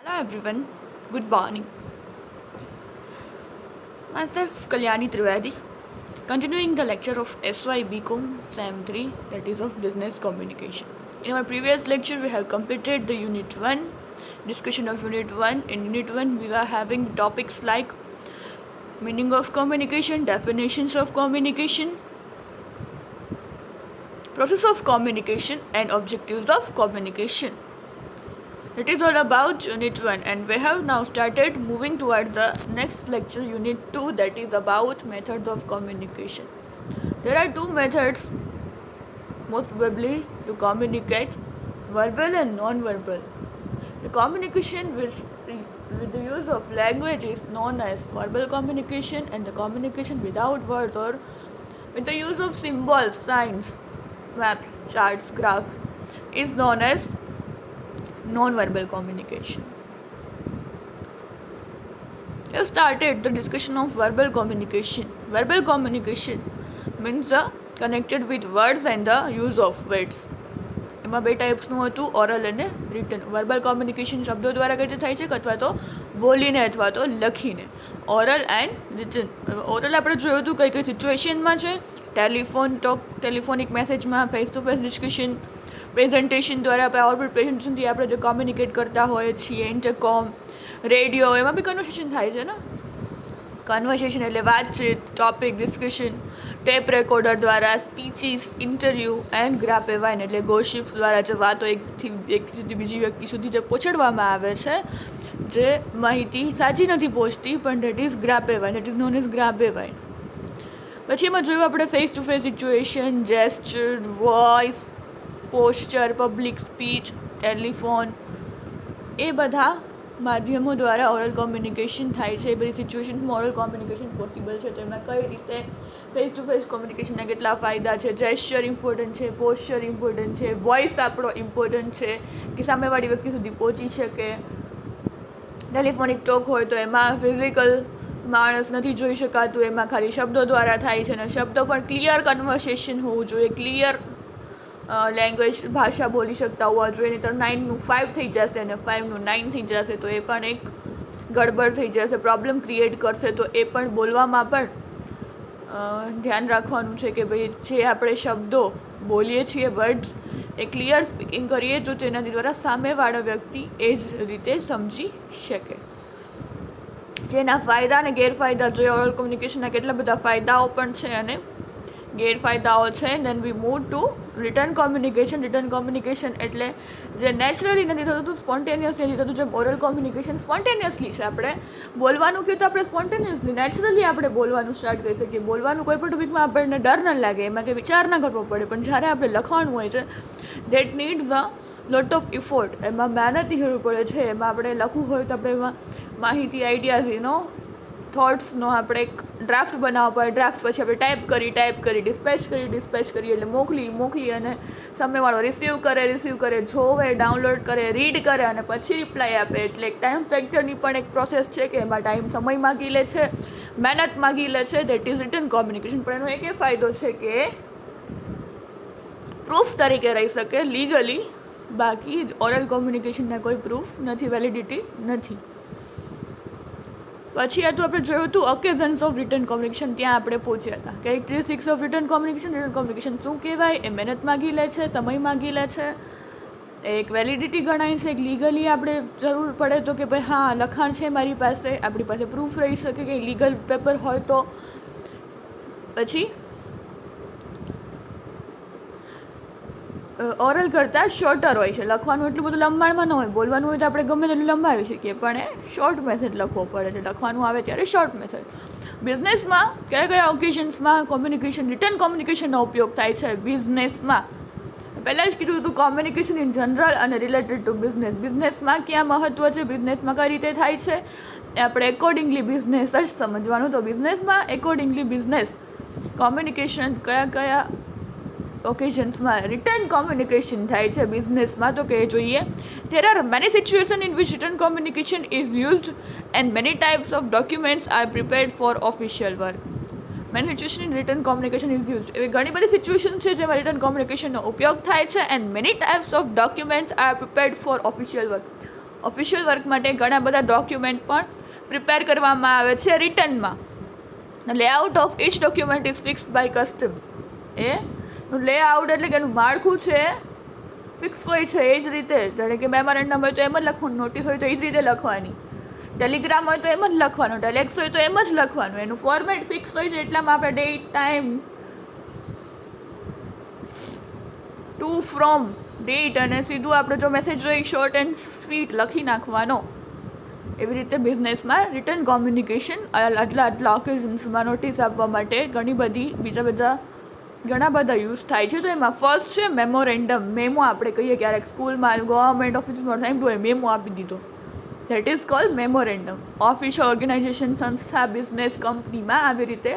Hello everyone, good morning. Myself Kalyani Trivedi, continuing the lecture of SY BCom SAM 3, that is of Business Communication. In our previous lecture we have completed the Unit 1, discussion of Unit 1. In Unit 1 we were having topics like meaning of communication, definitions of communication, process of communication and objectives of communication. It is all about Unit 1 and we have now started moving towards the next lecture, Unit 2, that is about methods of communication. There are two methods most probably to communicate, verbal and non-verbal. The communication with the use of language is known as verbal communication, and the communication without words or with the use of symbols, signs, maps, charts, graphs is known as non-verbal communication. We have started the discussion of verbal communication. Verbal communication means connected with words and the use of words. એમાં બે ટાઈપ્સનું હતું, oral અને return. Verbal communication શબ્દો દ્વારા કઈ રીતે થાય છે, અથવા તો બોલીને અથવા તો લખીને. Oral and return. ઓરલ આપણે જોયું હતું કઈ કઈ સિચ્યુએશનમાં છે, ટેલિફોન ટોક, ટેલિફોનિક મેસેજમાં, face to face discussion, presentation દ્વારા, પાવરપોઈન્ટ પ્રેઝન્ટેશનથી આપણે જે કોમ્યુનિકેટ કરતા હોઈએ છીએ, ઇન્ટરકોમ, રેડિયો, એમાં બી કન્વર્સેશન થાય છે ને. કન્વર્સેશન એટલે વાતચીત, ટોપિક ડિસ્કશન, ટેપ રેકોર્ડર દ્વારા, સ્પીચીસ, ઇન્ટરવ્યૂ એન્ડ ગ્રાપેવાઇન એટલે ગોસિપ્સ દ્વારા જે વાતો એકથી બીજી વ્યક્તિ સુધી જે પહોંચાડવામાં આવે છે, જે માહિતી સાચી નથી પહોંચતી, પણ that is grapevine, that is known as grapevine. પછી એમાં જોયું આપણે face to face situation, gesture, voice, posture, public speech, telephone, એ બધા માધ્યમો દ્વારા ઓરલ કોમ્યુનિકેશન થાય છે. એ બધી સિચ્યુએશનમાં ઓરલ કોમ્યુનિકેશન પોસિબલ છે. તો એમાં કઈ રીતે ફેસ ટુ ફેસ કોમ્યુનિકેશનના કેટલા ફાયદા છે, જેસ્ચર ઇમ્પોર્ટન્ટ છે, પોસ્ચર ઇમ્પોર્ટન્ટ છે, વોઇસ આપણો ઇમ્પોર્ટન્ટ છે કે સામેવાળી વ્યક્તિ સુધી પહોંચી શકે. ટેલિફોનિક ટોક હોય તો એમાં ફિઝિકલ માણસ નથી જોઈ શકાતું, એમાં ખાલી શબ્દો દ્વારા થાય છે, અને શબ્દો પણ ક્લિયર કન્વર્સેશન હોવું જોઈએ, ક્લિયર લેંગ્વેજ ભાષા બોલી શકતા હોવા જોઈએ, નહીં તો 9નું 5 થઈ જશે અને 5નું 9 થઈ જશે, તો એ પણ એક ગડબડ થઈ જશે, પ્રોબ્લેમ ક્રિએટ કરશે. તો એ પણ બોલવામાં પણ ધ્યાન રાખવાનું છે કે ભાઈ જે આપણે શબ્દો બોલીએ છીએ, વર્ડ્સ, એ ક્લિયર સ્પીકિંગ કરીએ તો તેનાથી દ્વારા સામેવાળા વ્યક્તિ એ જ રીતે સમજી શકે. જેના ફાયદા અને ગેરફાયદા જોઈએ, ઓરલ કોમ્યુનિકેશનના કેટલા બધા ફાયદાઓ પણ છે અને ગેરફાયદાઓ છે. Then we move to written communication. Written communication એટલે જે નેચરલી નથી થતું, સ્પોન્ટેનિયસલી નથી થતું. જેમ ઓરલ કોમ્યુનિકેશન સ્પોન્ટેનિયસલી છે, આપણે બોલવાનું કહ્યું તો આપણે સ્પોન્ટેનિયસલી નેચરલી આપણે બોલવાનું સ્ટાર્ટ કરી શકીએ. બોલવાનું કોઈ પણ ટોપિકમાં આપણને ડર ન લાગે, એમાં કંઈ વિચાર ન કરવો પડે. પણ જ્યારે આપણે લખવાનું હોય છે, that needs a lot of effort, એમાં મહેનતની જરૂર પડે છે. એમાં આપણે લખવું હોય તો આપણે એમાં માહિતી, આઈડિયાઝ, થોટ્સનો આપણે એક ડ્રાફ્ટ બનાવવો પડે. ડ્રાફ્ટ પછી આપણે ટાઈપ કરી, ડિસ્પેચ કરી એટલે મોકલી અને સામેવાળો રિસીવ કરે, જોવે, ડાઉનલોડ કરે, રીડ કરે અને પછી રિપ્લાય આપે. એટલે એક ટાઈમ ફેક્ટરની પણ એક પ્રોસેસ છે કે એમાં ટાઈમ, સમય માગી લે છે, મહેનત માગી લે છે. That is return communication. પણ એનો એક એ ફાયદો છે કે પ્રૂફ તરીકે રહી શકે લીગલી. બાકી ઓરલ કોમ્યુનિકેશનના કોઈ પ્રૂફ નથી, વેલિડિટી નથી. પછી આ તો આપણે જોયું હતું ઓકેઝન્સ ઓફ રિટર્ન કોમ્યુનિકેશન, ત્યાં આપણે પહોંચ્યા હતા. કેરેક્ટરિસ્ટિક્સ ઓફ રિટર્ન કોમ્યુનિકેશન શું કહેવાય, એ મહેનત માગી લે છે, સમય માગી લે છે, એક વેલિડિટી ગણાય છે, એક લીગલી આપણે જરૂર પડે તો કે ભાઈ હા લખાણ છે મારી પાસે, આપણી પાસે પ્રૂફ રહી શકે કે લીગલ પેપર હોય તો. પછી ઓરલ કરતાં શોર્ટર હોય છે. લખવાનું એટલું બધું લંબાણમાં ન હોય, બોલવાનું હોય તો આપણે ગમે તેટલું લંબાવી શકીએ, પણ એ શોર્ટ મેથડ લખવો પડે છે. લખવાનું આવે ત્યારે શોર્ટ મેથડ. બિઝનેસમાં કયા ઓકેઝન્સમાં રિટર્ન કોમ્યુનિકેશનનો ઉપયોગ થાય છે બિઝનેસમાં? પહેલાં જ કીધું હતું કોમ્યુનિકેશન ઇન જનરલ અને રિલેટેડ ટુ બિઝનેસ. બિઝનેસમાં ક્યાં મહત્ત્વ છે, બિઝનેસમાં કઈ રીતે થાય છે, એ આપણે એકોર્ડિંગલી બિઝનેસ જ સમજવાનું. તો બિઝનેસમાં એકોર્ડિંગલી બિઝનેસ કોમ્યુનિકેશન કયા ઓકેઝન્સમાં રિટર્ન કોમ્યુનિકેશન થાય છે બિઝનેસમાં, તો કે જોઈએ. There are many situations in which written communication is used and many types of documents are prepared for official work. Many situations in written communication is used. એવી ઘણી બધી સિચ્યુએશન છે જેમાં રિટર્ન કોમ્યુનિકેશનનો ઉપયોગ થાય છે. And many types of documents are prepared for official work. Official work માટે ઘણા બધા ડોક્યુમેન્ટ પણ પ્રિપેર કરવામાં આવે છે રિટર્નમાં. Layout of each document is fixed by custom. એનું લેઆઉટ એટલે કે એનું માળખું છે ફિક્સ હોય છે. એ જ રીતે જાણે કે મેમોરેન્ડમ હોય તો એમ જ લખવાનું, નોટિસ હોય તો એ જ રીતે લખવાની, ટેલિગ્રામ હોય તો એમ જ લખવાનું, ટેલેક્સ હોય તો એમ જ લખવાનું. એનું ફોર્મેટ ફિક્સ હોય છે. એટલામાં આપણે date, time, to, from, date અને સીધું આપણે જો મેસેજ હોય શોર્ટ એન્ડ સ્વીટ લખી નાખવાનો. એવી રીતે બિઝનેસમાં રિટર્ન કોમ્યુનિકેશન આટલા ઓકેઝન્સમાં નોટિસ આપવા માટે ઘણા બધા યુઝ થાય છે. તો એમાં ફર્સ્ટ છે મેમોરેન્ડમ. મેમો આપણે કહીએ ક્યારેક સ્કૂલમાં, ગવર્મેન્ટ ઓફિસમાં સાંભળ્યું હોય મેમો આપી દીધો, that is called memorandum. Office, organization, સંસ્થા, બિઝનેસ, કંપનીમાં આવી રીતે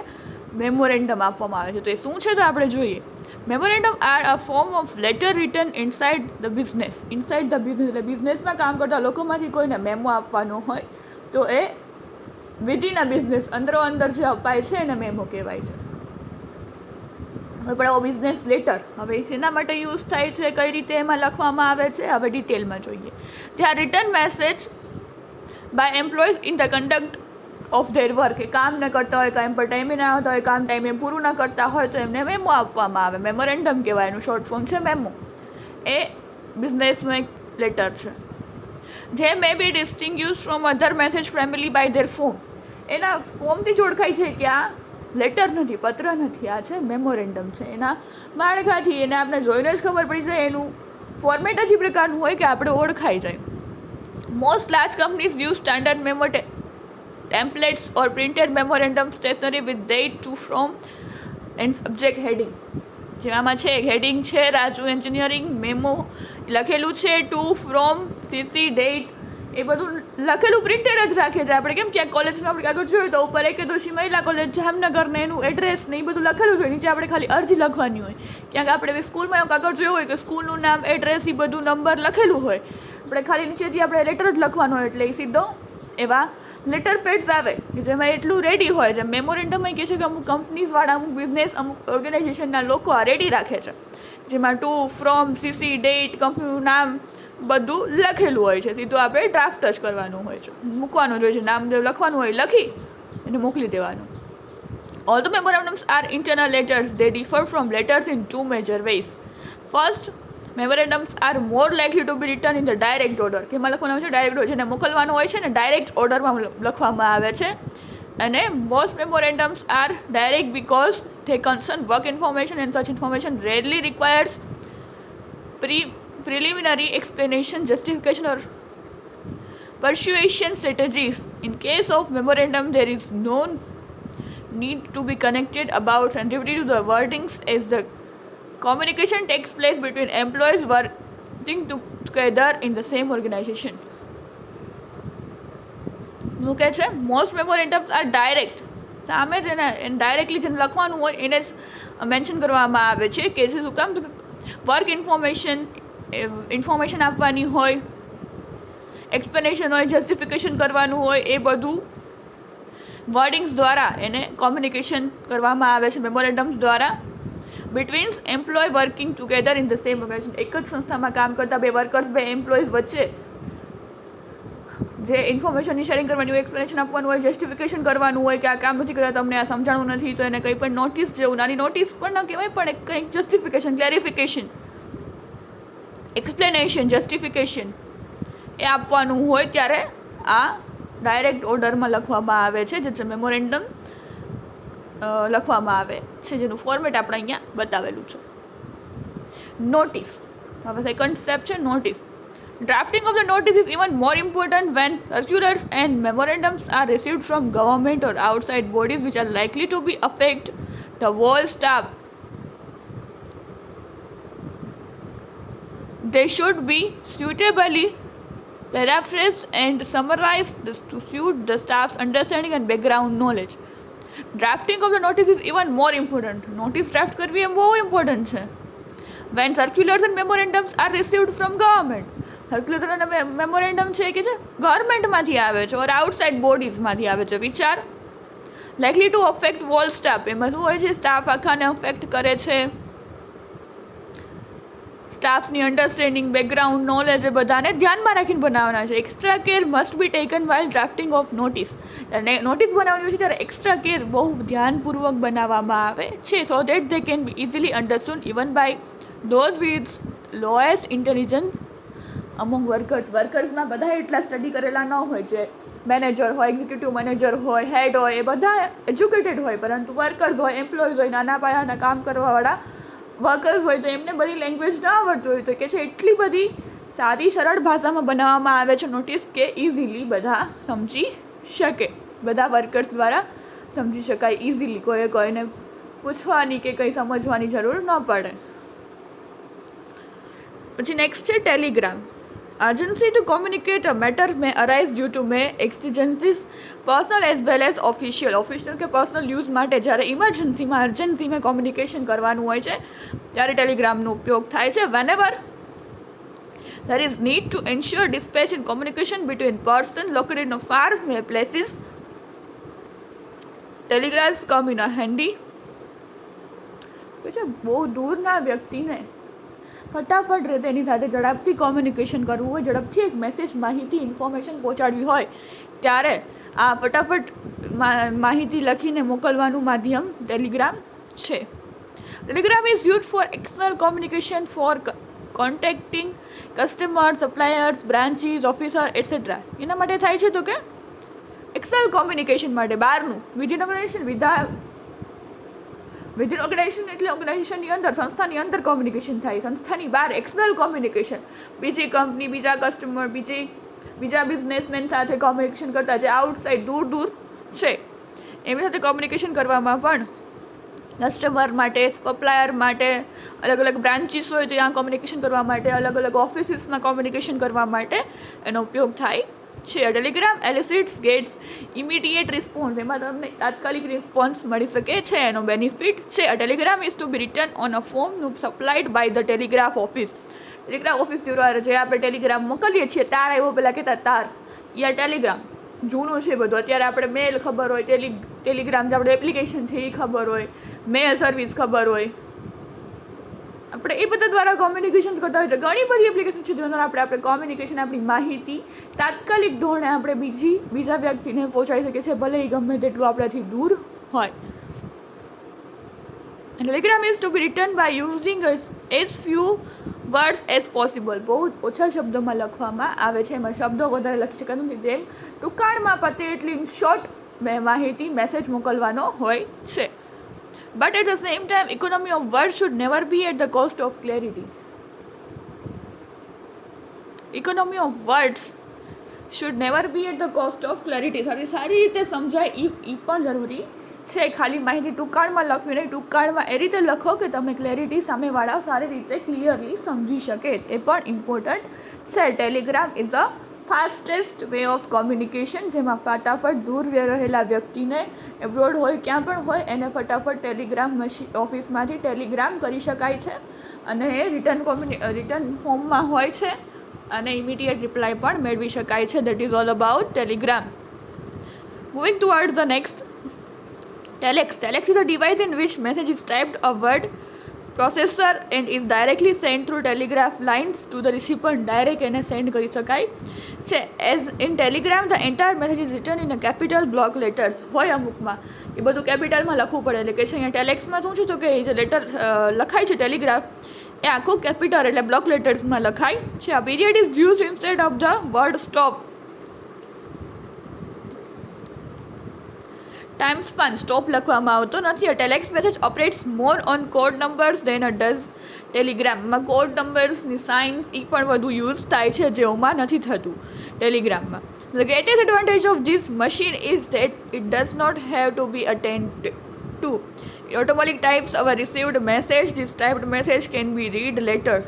મેમોરેન્ડમ આપવામાં આવે છે. તો એ શું છે તો આપણે જોઈએ. Memorandum are a form of letter return inside the business. Inside the business એટલે બિઝનેસમાં કામ કરતા લોકોમાંથી કોઈને મેમો આપવાનો હોય તો એ વિધિન અ બિઝનેસ અંદર જે અપાય છે એને મેમો કહેવાય છે. હવે પણ એવો બિઝનેસ લેટર હવે એના માટે યુઝ થાય છે, કઈ રીતે એમાં લખવામાં આવે છે હવે ડિટેલમાં જોઈએ. ત્યાં written message by employees in the conduct of their work. એ કામ ન કરતા હોય, કામ પર ટાઈમે ના આવતા હોય, કામ ટાઈમે પૂરું ન કરતા હોય તો એમને મેમો આપવામાં આવે. મેમોરેન્ડમ કહેવાય. એનું શોર્ટ ફોર્મ છે મેમો. એ બિઝનેસનો એક લેટર છે. They may be distinguish from other message family by their form. એના ફોર્મથી જ ઓળખાય છે કે આ લેટર નથી, પત્ર નથી, આ છે મેમોરેન્ડમ છે. એના માળખાથી એને આપણે જોઈને જ ખબર પડી જાય. એનું ફોર્મેટ જ એ પ્રકારનું હોય કે આપણે ઓળખાઈ જાય. Most large companies use standard memo templates or printed memorandum stationery with date, to, from and subject heading. જેમાં છે હેડિંગ છે રાજુ એન્જિનિયરિંગ, મેમો લખેલું છે, ટુ, ફ્રોમ, સીસી, ડેટ, એ બધું લખેલું પ્રિન્ટેડ જ રાખે છે. આપણે કેમ ક્યાંક કોલેજમાં આપણે કાગળ જોયું તો ઉપર એકેદોશી મહિલા કોલેજ જામનગર ને એનું એડ્રેસ ને એ બધું લખેલું જ હોય. નીચે આપણે ખાલી અરજી લખવાની હોય. ક્યાંક આપણે સ્કૂલમાં એવું કાગળ જોયું હોય કે સ્કૂલનું નામ, એડ્રેસ, એ બધું નંબર લખેલું હોય. આપણે ખાલી નીચેથી આપણે લેટર જ લખવાનો હોય એટલે એ સીધો એવા લેટર પેડ્સ આવે કે જેમાં એટલું રેડી હોય. જેમ મેમોરેન્ડમમાં કહે છે કે અમુક કંપનીઝવાળા, અમુક બિઝનેસ, અમુક ઓર્ગેનાઇઝેશનના લોકો આ રેડી રાખે છે, જેમાં ટુ, ફ્રોમ, સીસી, ડેટ, કંપનીનું નામ બધું લખેલું હોય છે. સીધું આપણે ડ્રાફ્ટ જ કરવાનું હોય છે, મૂકવાનું જ હોય છે. નામ લખવાનું હોય, લખી અને મોકલી દેવાનું. All the memorandums are internal letters. They differ from letters in two major ways. First, memorandums are more likely to be written in the direct order. કે એમાં લખવાનું આવે છે ડાયરેક્ટ ઓર્ડર, જેને મોકલવાનું હોય છે ને ડાયરેક્ટ ઓર્ડરમાં લખવામાં આવે છે. અને most memorandums are direct because they concern work information and such information rarely requires preliminary explanation, justification or persuasion strategies. In case of memorandum, there is no need to be connected about and repeat to the wordings as the communication takes place between employees working together in the same organization. શું કહે છે? Most memorandums are direct. સામે જ એને directly જેને લખવાનું હોય એને જ મેન્શન કરવામાં આવે છે કે જે શું કામ વર્ક ઇન્ફોર્મેશન આપવાની હોય, એક્સપ્લેનેશન હોય, જસ્ટિફિકેશન કરવાનું હોય, એ બધું વર્ડિંગ્સ દ્વારા એને કોમ્યુનિકેશન કરવામાં આવે છે મેમોરેન્ડમ્સ દ્વારા. Between employ working together in the same organization. એક જ સંસ્થામાં કામ કરતા બે વર્કર્સ, બે એમ્પ્લોઈઝ વચ્ચે જે ઇન્ફોર્મેશનની શેરિંગ કરવાની હોય, એક્સપ્લેનેશન આપવાનું હોય, જસ્ટિફિકેશન કરવાનું હોય કે આ કામ નથી કરતા, તમને આ સમજાણું નથી, તો એને કંઈ પણ નોટિસ જેવું, નાની નોટિસ પણ ન કહેવાય પણ કંઈક જસ્ટિફિકેશન, ક્લેરિફિકેશન, એક્સપ્લેનેશન, જસ્ટિફિકેશન એ આપવાનું હોય ત્યારે આ ડાયરેક્ટ ઓર્ડરમાં લખવામાં આવે છે, જે મેમોરેન્ડમ લખવામાં આવે છે, જેનું ફોર્મેટ આપણે અહીંયા બતાવેલું છે. નોટિસ. હવે સેકન્ડ સ્ટેપ છે notice. Drafting of the notice is even more important when circulars and memorandums are received from government or outside bodies which are likely to be affect the whole staff. They should be suitably paraphrased and summarized to suit the staff's understanding and background knowledge. Drafting of the notice is even more important. Notice draft કરવી એ બહુ important છે. When circulars and memorandums are received from government. Circular અને memorandum છે કે જે ગવર્મેન્ટમાંથી આવે છે ઓર outside બોડીઝમાંથી આવે છે. વિચાર likely to affect whole staff. એમાં શું હોય છે? સ્ટાફ આખાને અફેક્ટ કરે છે. સ્ટાફની અન્ડરસ્ટેન્ડિંગ, બેકગ્રાઉન્ડ નોલેજ એ બધાને ધ્યાનમાં રાખીને બનાવવાના છે. Extra care must be taken while drafting of notice. અને નોટિસ બનાવવાની હોય છે ત્યારે એક્સ્ટ્રા કેર બહુ ધ્યાનપૂર્વક બનાવવામાં આવે છે, so that they can be easily understood even by those with lowest intelligence among વર્કર્સમાં બધા એટલા સ્ટડી કરેલા ન હોય. જે મેનેજર હોય, એક્ઝિક્યુટિવ મેનેજર હોય, હેડ હોય, એ બધા એજ્યુકેટેડ હોય, પરંતુ વર્કર્સ હોય, એમ્પ્લોઈઝ હોય, નાના પાયાના કામ કરવાવાળા વર્કર્સ હોય, તો એમને બધી લેંગ્વેજ ના આવડતું હોય તો કે છે એટલી બધી સાદી સરળ ભાષામાં બનાવવામાં આવે છે નોટિસ કે ઇઝીલી બધા સમજી શકે, બધા વર્કર્સ દ્વારા સમજી શકાય ઇઝીલી, કોઈને પૂછવાની કે કંઈ સમજવાની જરૂર ન પડે. પછી નેક્સ્ટ છે Telegram. Urgency to communicate a matter may arise due to may exigencies personal as well as official. Official કે પર્સનલ યુઝ માટે જ્યારે ઇમરજન્સીમાં અર્જન્સીમાં કોમ્યુનિકેશન કરવાનું હોય છે ત્યારે ટેલિગ્રામનો ઉપયોગ થાય છે. whenever there is need to ensure dispatch and communication between person located in far away places, telegrams come in handy. પછી બહુ દૂરના વ્યક્તિને ફટાફટ રીતે એની સાથે ઝડપથી કોમ્યુનિકેશન કરવું હોય, ઝડપથી એક મેસેજ, માહિતી, ઇન્ફોર્મેશન પહોંચાડવી હોય ત્યારે આ ફટાફટ માહિતી લખીને મોકલવાનું માધ્યમ ટેલિગ્રામ છે. Telegram is use for external communication for contacting customer, suppliers, branches, officer etcetera. એના માટે થાય છે તો કે એક્સટર્નલ કોમ્યુનિકેશન માટે બહારનું, વિધિન ઓર્ગેનાઇઝેશન વિધિન ઓર્ગેનાઇઝેશન એટલે ઓર્ગેનાઇઝેશનની અંદર, સંસ્થાની અંદર કોમ્યુનિકેશન થાય, સંસ્થાની બહાર એક્સટર્નલ કોમ્યુનિકેશન, બીજી કંપની, બીજા કસ્ટમર, બીજા બિઝનેસમેન સાથે કોમ્યુનિકેશન કરતા જે આઉટસાઇડ દૂર છે એમની સાથે કોમ્યુનિકેશન કરવામાં પણ, કસ્ટમર માટે, સપ્લાયર માટે, અલગ અલગ બ્રાન્ચીસ હોય ત્યાં કોમ્યુનિકેશન કરવા માટે, અલગ અલગ ઓફિસીસમાં કોમ્યુનિકેશન કરવા માટે એનો ઉપયોગ થાય છે. Telegram elicits gets immediate response. એમાં તમને તાત્કાલિક રિસ્પોન્સ મળી શકે છે. એનો બેનિફિટ છે. Telegram is to be written on a form supplied by the telegraph office. Telegraph office દ્વારા જે આપણે ટેલિગ્રામ મોકલીએ છીએ તાર એવો પહેલાં કહેતા તાર યા ટેલિગ્રામ જૂનું છે બધું. અત્યારે આપણે મેલ ખબર હોય, ટેલિગ્રામ જે આપણે એપ્લિકેશન છે એ ખબર હોય, મેલ સર્વિસ ખબર હોય, આપણે એ બધા દ્વારા કોમ્યુનિકેશન કરતા હોય છે. ઘણી બધી એપ્લિકેશન છે જેના આપણે કોમ્યુનિકેશન, આપણી માહિતી તાત્કાલિક ધોરણે આપણે બીજા વ્યક્તિને પહોંચાડી શકીએ છીએ, ભલે એ ગમે તેટલું આપણાથી દૂર હોય. Telegram is to be written by using as few words as possible. બહુ જ ઓછા શબ્દોમાં લખવામાં આવે છે. એમાં શબ્દો વધારે લખી શકાતું નથી. જેમ ટૂંકાણમાં પતે એટલી શોર્ટ માહિતી, મેસેજ મોકલવાનો હોય છે. But at the same time, economy of words should never be at the cost of clarity. Economy of words should never be at the cost of clarity. સારી રીતે સમજાય એ પણ જરૂરી છે. ખાલી માહિતી ટૂંકાણમાં લખવી નહીં, ટૂંકાણમાં એ રીતે લખો કે તમે ક્લેરિટી સામેવાળા સારી રીતે ક્લિયરલી સમજી શકે, એ પણ ઇમ્પોર્ટન્ટ છે. Telegram is a fastest way of communication, જેમાં ફટાફટ દૂર રહેલા વ્યક્તિને એબ્રોડ હોય, ક્યાં પણ હોય, એને ફટાફટ ટેલિગ્રામ ઓફિસમાંથી ટેલિગ્રામ કરી શકાય છે અને એ રિટર્ન ફોર્મમાં હોય છે અને ઇમિડિયેટ રિપ્લાય પણ મેળવી શકાય છે. That is all about Telegram. Moving towards the next, telex. Telex is a device in which message is typed a word processor and is directly sent through telegraph lines to the recipient. Direct એને send કરી શકાય છે. As in Telegram the entire message is return in a capital block letters. હોય અમુકમાં એ બધું કેપિટલમાં લખવું પડે, એટલે કે છે અહીંયા ટેલેક્સમાં શું છે તો કે એ જે લેટર લખાય છે ટેલિગ્રાફ એ આખું કેપિટલ એટલે બ્લોક લેટર્સમાં લખાય છે. આ period is use instead of the word stop. Time span stop લખવામાં આવતો નથી. A telex message operates more on code numbers than a does ટેલિગ્રામમાં. કોડ નંબર્સની સાઇન્સ એ પણ વધુ યુઝ થાય છે જેઓમાં નથી થતું ટેલિગ્રામમાં. The greatest advantage of this machine is that it does not have to be attend to. Automatic types our received message. This typed message can be read letter.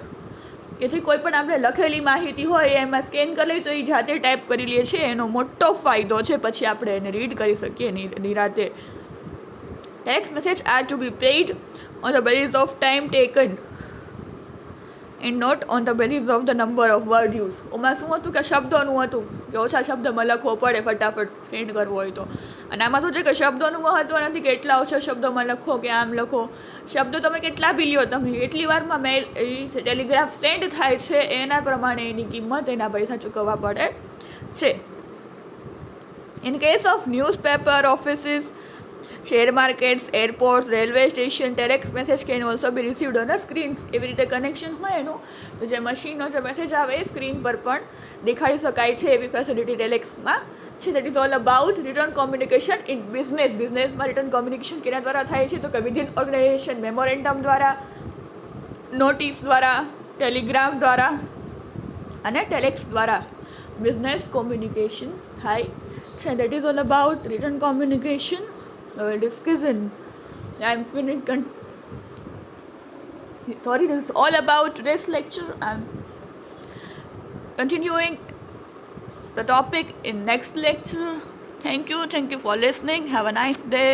કે જે કોઈ પણ આપણે લખેલી માહિતી હોય એમાં સ્કેન કરી લઈએ તો એ જાતે ટાઈપ કરી લઈએ છીએ. એનો મોટો ફાયદો છે. પછી આપણે એને રીડ કરી શકીએ નિરાતે. Text message are to be paid on the base of time taken. In not on the basis of the number of word use. ઓમાં શું હતું કે શબ્દોનું હતું કે ઓછા શબ્દમાં લખવો પડે ફટાફટ સેન્ડ કરવો હોય તો. અને આમાં શું છે કે શબ્દોનું મહત્ત્વ નથી કે એટલા ઓછા શબ્દોમાં લખો કે આમ લખો. શબ્દો તમે કેટલા બી લ્યો, તમે એટલી વારમાં મેલ ટેલિગ્રાફ સેન્ડ થાય છે એના પ્રમાણે એની કિંમત, એના પૈસા ચૂકવવા પડે છે. In case of newspaper offices, share markets, airport, railway station, telex message can also be received on a screens. એવી રીતે કનેક્શન હોય એનું તો જે મશીનનો જે મેસેજ આવે એ સ્ક્રીન પર પણ દેખાડી શકાય છે. એવી ફેસિલિટી ટેલેક્સમાં છે. That is all about return communication in business. બિઝનેસમાં રિટર્ન કોમ્યુનિકેશન કેના દ્વારા થાય છે તો કે વિધિન ઓર્ગેનાઇઝેશન, મેમોરેન્ડમ દ્વારા, નોટિસ દ્વારા, ટેલિગ્રામ દ્વારા અને ટેલેક્સ દ્વારા બિઝનેસ કોમ્યુનિકેશન થાય છે. That is all about return communication. Discussion. Sorry, this is all about today's lecture. I'm continuing the topic in next lecture. Thank you for listening. Have a nice day.